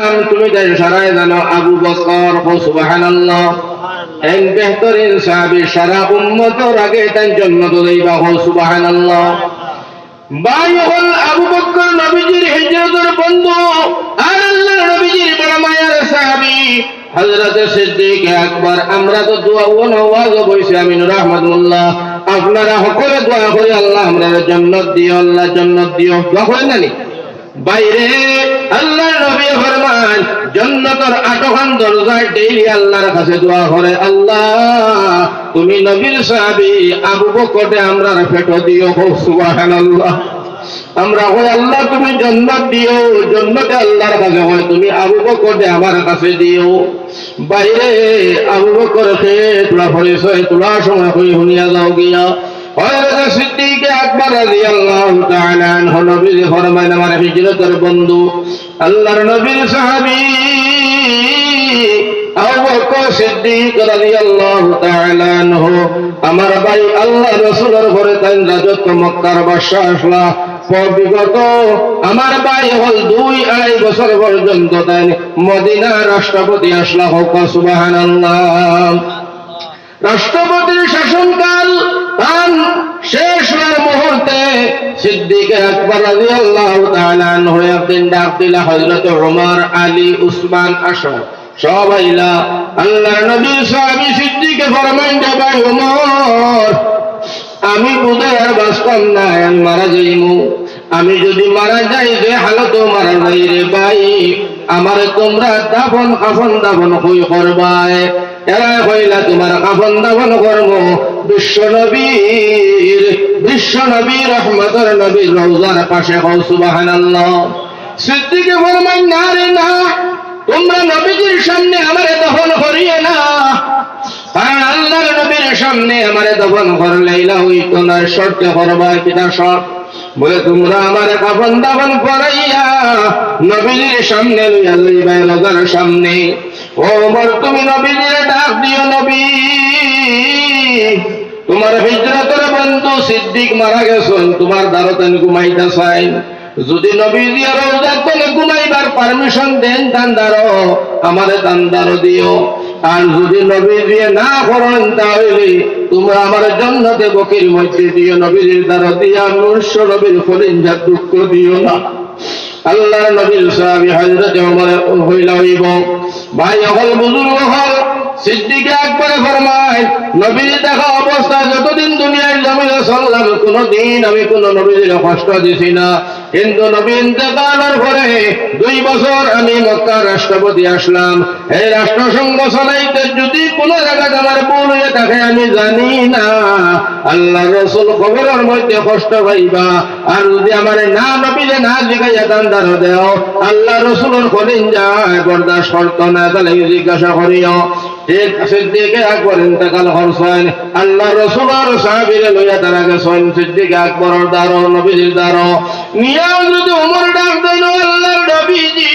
নাম তুমি তাই সারায় জানো আবু বকর। সুবহানাল্লাহ। এই বেহতরিন সাহাবী সারা উম্মতের আগে তাই জান্নাত লইবা। সুবহানাল্লাহ। ভাই হল আবু বকর নবীজির হিজরতের বন্ধু আর আল্লাহর নবীজির বড় মায়ের সাহাবী হযরত সিদ্দিক আকবর। আমরা তো দোয়া ও নওয়াজ বইছি আমিনুর রহমাতুল্লাহ। আপনারা সকলে দোয়া করে আল্লাহ আমরা জান্নাত দিও, আল্লাহ জান্নাত দিও। দোয়া করেন না নি বাইরে? আল্লাহর নবী ফরমান জান্নাতের 8খান দরজায় ডেইলি আল্লাহর কাছে দোয়া করে, আল্লাহ তুমি নবীর সাহাবী আবু বকরকে আমরা ফেটো দিও। সুবহানাল্লাহ। আমরা কই আল্লাহ তুমি জান্নাত দিও, জান্নাতে আল্লাহর কাছে হয় তুমি আবু বকরকে আমার কাছে দিও। বাইরে আবু বকরকে তোলা পরিচয় তোলার সময় কই শুনিয়া যাও গিয়া হযরত সিদ্দিক আকবর রাদিয়াল্লাহু তাআলা আনহু নবীজি ফরমায় আমার হিজরতের বন্ধু আল্লাহর নবীর সাহাবী আবু বকর সিদ্দিক রাদিয়াল্লাহু তাআলা আনহু আমার ভাই আল্লাহ রাসূলের ঘরে তাই রাজত্ব মক্কার বাদশা আসলা বিগত আমার ভাই হল 2-2.5 বছর পর্যন্ত তাই মদিনার রাষ্ট্রপতি আসলা। হোক সুবহানাল্লাহ। রাষ্ট্রপতির শাসনকাল শেষ হওয়ার মুহূর্তে সিদ্দিক আকবর রাদিয়াল্লাহু তাআলা আনহু একদিন ডাক দিলা হযরত ওমর, আলী, উসমান আসো সবাইলা। আল্লাহর নবীর সাহাবী সিদ্দিকে ফরমান ভাই ওমর আমি বোধহয় আর বাঁচতাম না, আমি মারা যাইমু। আমি যদি মারা যাই যে হালত মারা যাই রে ভাই, আমার তোমরা দাফন কাফন দাফন কই করবায়? এরা কইলা তোমার কাফন দাফন করব বিশ্বনবীর রহমতের নবীর রওজার পাশে। সুবহানাল্লাহ। সিদ্দিকে ফরমান না রে না, তোমরা নবীজির সামনে আমারে দফন করিয়ে না, কারণ আল্লাহর নবীর সামনে আমারে দফন করলে ইলা হইতো না। শর্তে করবা কিনা শর্ত? বলে তোমরা আমারে কাফন দাফন করাইয়া নবীজির সামনে লইয়া যাইবা রওজার সামনে। ও ওমর তুমি নবীজির ডাক দিও, নবী তোমার হিজরতের বন্ধু সিদ্দিক মারা গেছেন, তোমার দারতান ঘুমাইতে চাই। যদি নবীজি রওজার কোণে ঘুমাইবার পারমিশন দেন তান্দারো আমারে তান্দারো দিও। আর যদি নবীজি না করেন তাহলে তোমরা আমার জান্নাতে বকির মধ্যে দিও, নবীজির দ্বারা দিয়া মনুষ্য নবীর ফলিঞ্জা দুঃখ দিও না। আল্লাহর নবীর সাহাবী হযরত ওমর হইলা হইব। ভাই হল বুজুর্গ হল সিদ্দিক আকবর ফরমায় নবীর দেখা অবস্থা যতদিন দুনিয়ার জমিনে চললাম কোনদিন আমি কোন নবীর কষ্ট দিছি না, কিন্তু নবী ইন্তেকালের পরে 2 বছর আমি মক্কার রাষ্ট্রপতি আসলাম। এই রাষ্ট্রসংঘ চালাইতে যদি কোন জায়গায় আমার ভুল হয়ে থাকে আমি জানি না, আল্লাহ রাসূল খবরের মধ্যে কষ্ট পাইবা। আর যদি আমার না নবীরে না জিজ্ঞাসা দান দেও আল্লাহ রাসূলের কলিজায় বরদাশত করত না, তাহলে জিজ্ঞাসা করিও। ঠিক সিদ্দিক আকবর ইন্তেকাল করছেন, আল্লাহ রাসূলের সাহাবীরা লইয়া তারা গেছেন সিদ্দিক আকবরের দ্বারা নবীজির দ্বারা নিয়া। যদি ওমর ডাক দেন আল্লাহর নবীজি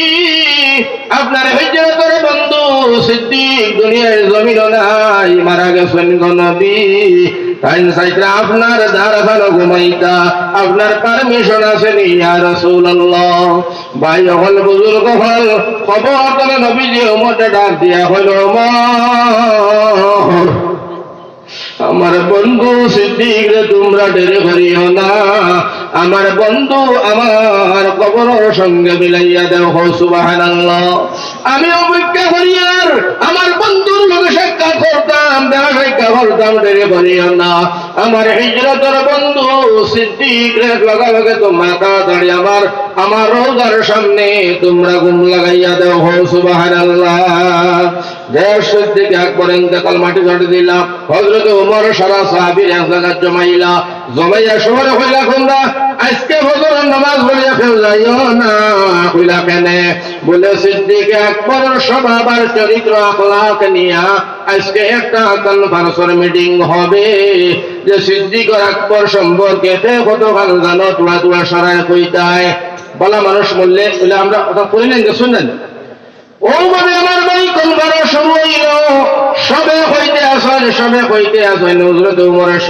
আপনার হিজরতের বন্ধু সিদ্দিক দুনিয়ার জমিনে নাই, মারা গেছেন গো নবী। তাই সাইত্রা আপনার দ্বারা ভালো ঘুমাইতা আপনার পারমিশন আছে নি ইয়া রাসূলুল্লাহ? ভাই হল বুজুর্গ হল খবর তোলে নবীজি ওমরকে ডাক দিয়া হইল, ওমর আমার বন্ধু সিদ্দিক রে তোমরা দেরি করিও না, আমার বন্ধু আমার কবরের সঙ্গে মিলাইয়া দেও। সুবহানাল্লাহ। আমি অপেক্ষা করি আর আমার বন্ধুর লগে সাক্ষাৎ করতাম, দেখা সাক্ষাৎ করতাম, দেরি করিও না। আমার হিজরতের বন্ধু সিদ্দিক রে লগে তোমরা তাড়াতাড়ি আমার রওজার সামনে তোমরা ঘুম লাগাইয়া দেও। সুবহানাল্লাহ। দেশ সিদ্দিক আকবর ইন্তেকাল মাটি ঝাড়ি দিলা, হযরত ওমর সারা সাহাবীর এক জায়গায় জমাইয়া শহরে হইলা তোমরা আজকে ফজরের নামাজ পড়িয়া ফেল যাইও না। হইলা কেনে? বলে সিদ্দিক আকবরের স্বভাব আর চরিত্র আখলাক নিয়া আজকে একটা কনফারেন্সের মিটিং হবে যে সিদ্দিক আকবর সম্পর্কে কত ভালো জানো, তোরা সরায় কইতায় বলা মানুষ বললে আমরা কথা করি না, শুনেন ও মানে আমার ভাই কোন বড় শুরু হইল, সবে হইতে আসেন হযরত ওমরের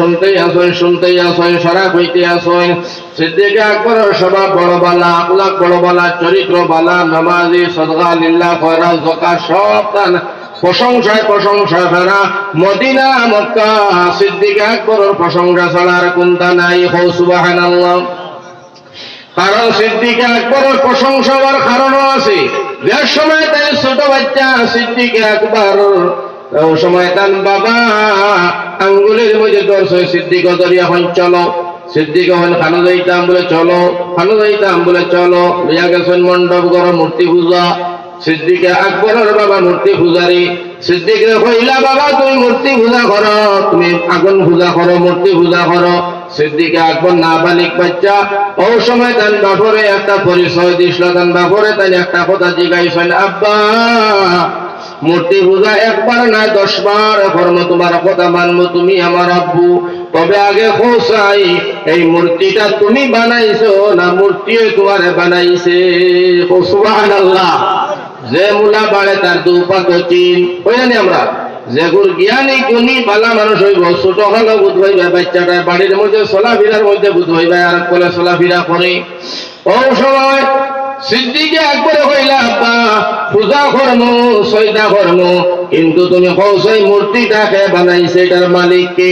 শুনতেই আসেন সারা হইতে আসেন। সিদ্দিক আকবরের স্বভাব বড় বালা, আখলাক বড় বালা, চরিত্র বালা, নামাজি, সাদকা, লিল্লাহ, খয়রাত, যাকাত সব তার প্রশংসা ছাড়া মদিনা মক্কা সিদ্দিক আকবরের প্রশংসা ছাড়া আর কোনটা নাই। হো সুবহানাল্লাহ। কারণ সিদ্দিক আকবরের প্রশংসা হওয়ার কারণও আছে। যে সময় তাই ছোট বাচ্চা সিদ্দিক আকবর, ও সময় তার বাবা আঙ্গুলের মধ্যে ধরছে, সিদ্দিক দরিয়া হন চলো, সিদ্দিক হন খানো যাইতাম বলে চলো, লইয়া গেছেন মণ্ডপ ঘর মূর্তি পূজা। সিদ্দিক আকবরের বাবা মূর্তি পূজারি। সিদ্দিক কইলা বাবা তুমি মূর্তি পূজা করো, তুমি আগুন পূজা করো, মূর্তি পূজা করো। সিদ্দিক আকবর নাবালিক বাচ্চা, ও সময় তার বাপরে একটা পরিচয় দিছিল, তার বাপরে তাই একটা কথা জিজ্ঞাইছেন, আব্বা মূর্তি পূজা একবার না 10 বার করব, তোমার কথা মানবো, তুমি আমার আব্বু, তবে আগে খোঁচাই এই মূর্তিটা তুমি বানাইছো না মূর্তিও তোমারে বানাইছে? সুবহানাল্লাহ। যে মুলা বাড়ে তার দুপাত চিন, ওই জানি আমরা যে গুর জ্ঞানী গুণী বালা মানুষ হইব, ছোট হলেও বুধ হইবে, বাচ্চাটা বাড়ির মধ্যে চলাফেরার মধ্যে বুধ হইবে, আর কোলে চলাফেরা করে। ও সময় সিদ্দিক আকবর কইলা আব্বা পূজা করমু সজদা করমু, কিন্তু তুমি কওছই মূর্তিটাকে বানাইছে, এটার মালিক কে?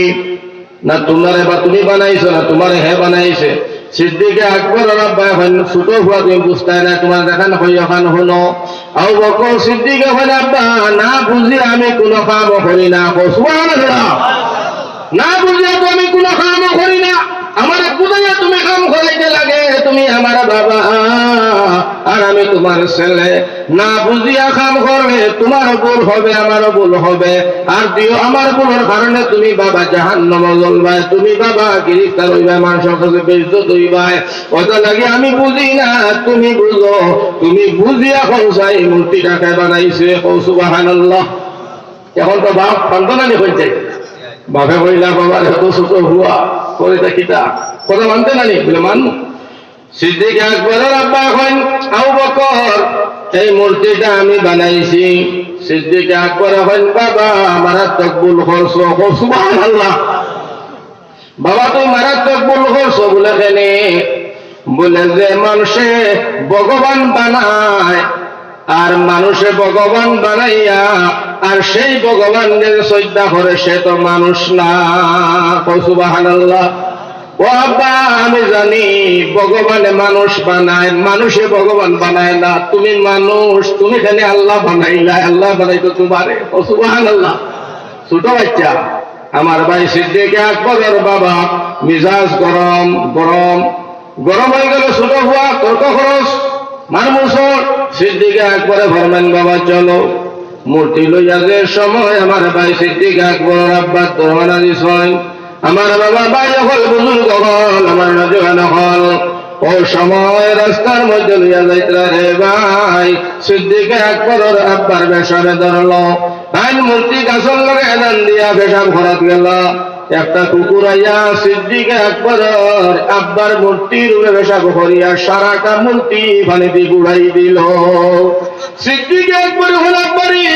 না তোমারে বা তুমি বানাইছো না তোমারে হে বানাইছে? সিদ্দিক আকবর আব্বা এখন ছোট হুয়া তুমি বুঝতাই না, তোমার দেখান হই এখন শুনো। আবু বকর সিদ্দিক এখন আব্বা না বুঝি আমি কোনো কাম করি না। সুবহানাল্লাহ। না বুঝিয়া তো আমি কোনো কাম করি না, আমার বুঝাইয়া তুমি কাম করাইতে লাগে, তুমি আমার বাবা আর আমি তোমার ছেলে। না বুঝিয়া কাম করলে তোমার ভুল হবে, আমারও ভুল হবে, আর দিও আমার ভুলের কারণে তুমি বাবা জাহান্নামে জ্বলবা, তুমি বাবা গ্রেফতার হইবা, মানুষের কাছে বেইজ্জত হইবা। ওটা লাগে আমি বুঝি না, তুমি বুঝো, তুমি বুঝিয়া কওছাই মূর্তিটাকে বানাইছে। সুবহানাল্লাহ। এখন তো বাপ সন্তানানি হইছে, বাপে কইলা বাবা এত ছোট হুয়া করে দেখিতা কথা মানতে নানি বলে মান। সিদ্দিক আকবরের আব্বা এখন আবু বকর এই মূর্তিটা আমি বানাইছি। সিদ্দিক আকবর এখন বাবা মারাত্মক ভুল করছো। সুবহানাল্লাহ। বাবা তুই মারাত্মক ভুল করছো বলে কেনে? বলে যে মানুষে ভগবান বানায়, আর মানুষে ভগবান বানাইয়া আর সেই ভগবানের শ্রদ্ধা করে, সে তো মানুষ না। সুবহানাল্লাহ। ও আব্বা আমি জানি ভগবানে মানুষ বানায়, মানুষে ভগবান বানায় না। তুমি মানুষ, তুমি খালি আল্লাহ বানাইলা, আল্লাহ বানাইতো তোমারে। সুবহানাল্লাহ। ছোট বাচ্চা আমার ভাই সিদ্দিক আকবরের বাবা মিজাজ গরম হয়ে গেল। ছোট হুয়া তর্ক খরচ মারমুসর সিদ্দিক আকবরে ফরমান বাবা চলো মূর্তি লইয়া। যে সময় আমার ভাই সিদ্দিক আকবরের আব্বা দরওয়ানা দিছেন, আমার বাবা ভাই হল বুজুর্গ হল, আমার নজওয়ান হল, ও সময় রাস্তার মধ্যে লইয়া যাইতরা রে ভাই সিদ্দিক আকবরের আব্বার বেশাবে ধরলো। তাই মূর্তি গাছর লগে এদান দিয়া পেশাব ঘরাত গেল। একটা কুকুর আইয়া সিদ্দিক আকবরের আব্বার মূর্তির উপরে পেশাব করিয়া সারাটা মূর্তি পানিতে বুড়াই দিল। সিদ্দিক আকবর হল আব্বারি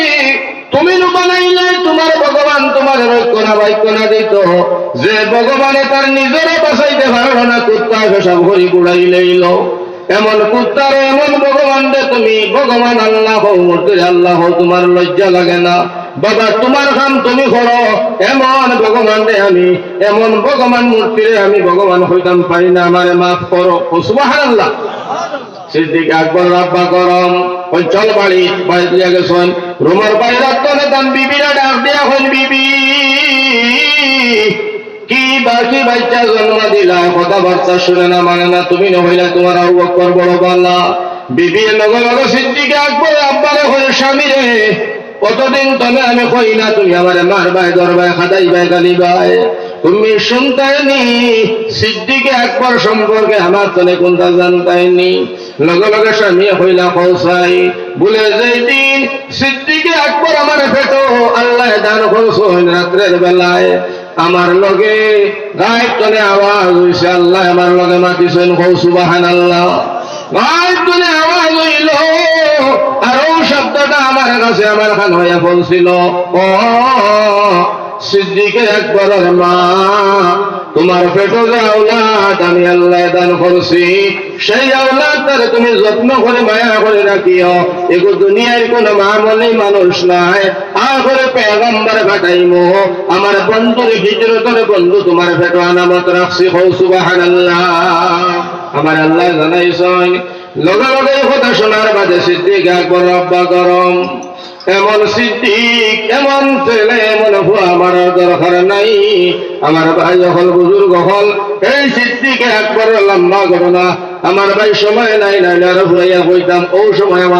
তুমি বানাইলে তোমার ভগবান তোমার রক্ষা না বাক্য না দিত, যে ভগবানে তার নিজেরা বাঁচাইতে পারল না, কুত্তা পেশাব করি বুড়াই লইল। এমন কুত্তার এমন ভগবান দে তুমি ভগবান আল্লাহ হও, মূর্তির আল্লাহ হও, তোমার লজ্জা লাগে না? বাবা তোমার কাম তুমি করো, এমন ভগবান দে আমি, এমন ভগবান মূর্তিরে আমি ভগবান হইতাম পারি না, আমারে মাফ করো। সুবহানাল্লাহ। সিদ্দিক আকবর আব্বা গরম ওই চল বাড়ি দিয়া গেছেন। রুমের বাইরে তলে তান বিবিরা ডাক দিয়া হইল, বিবি কি বাকি বাচ্চা জন্ম দিলা, কথাবার্তা শুনে না, মানে না, তুমি নহইলা তোমার আবু বকর বড় বালা। বিবি লগে লগে সিদ্দিক আকবর আব্বারে হইল, স্বামী রে কতদিন তবে আমি কই না তুমি আমারে মারবাই ধরবাই খাদাইবাই গালিবাই, তুমি শুনতাইনি সিদ্দিক আকবর সম্পর্কে আমার তলে কোনটা জানতাইনি। লগে লগে স্বামী হইলা কৌসাই বলে যেই দিন সিদ্দিক আকবর আমার পেটো আল্লাহ দান করছেন রাত্রের বেলায়, আমার লগে গায়ের তলে আওয়াজ হইছে, আল্লাহ আমার লগে মাতিছেন। সুবহানাল্লাহ। গায়ের তলে আওয়াজ হইল, আর ও শব্দ শব্দটা আমার কাছে আমার খান হইয়া পৌঁছিল। ও সিদ্দিকে আকবরের মা, তোমার পেটে যে আওলাদ আমি আল্লাহ দান করছি, সেই আওলাদটার তুমি যত্ন করে মায়া করে রাখিও। এগো দুনিয়ার কোন মামলি মানুষ নাই, আখরে পেগম্বর ঘটাইমো আমার বন্ধুর হিজরতের বন্ধু তোমার পেটে আনামত রাখছি। হৌ সুবহানাল্লাহ। আমার আল্লাহ জানাইছেন, লগে লগে কথা শোনার বাদে সিদ্দিক আকবর আব্বা গরম। এমন সিদ্দিক, এমন ছেলে, এমন হুয়া আমার দরকার নাই। আমার ভাই হল, বুজুর্গ হল, এই সিদ্দিকে আকবর লম্বা ঘটনা। আমার ভাই সময় নাই, নাই আর ঘুরাইয়া কইতাম ও সময়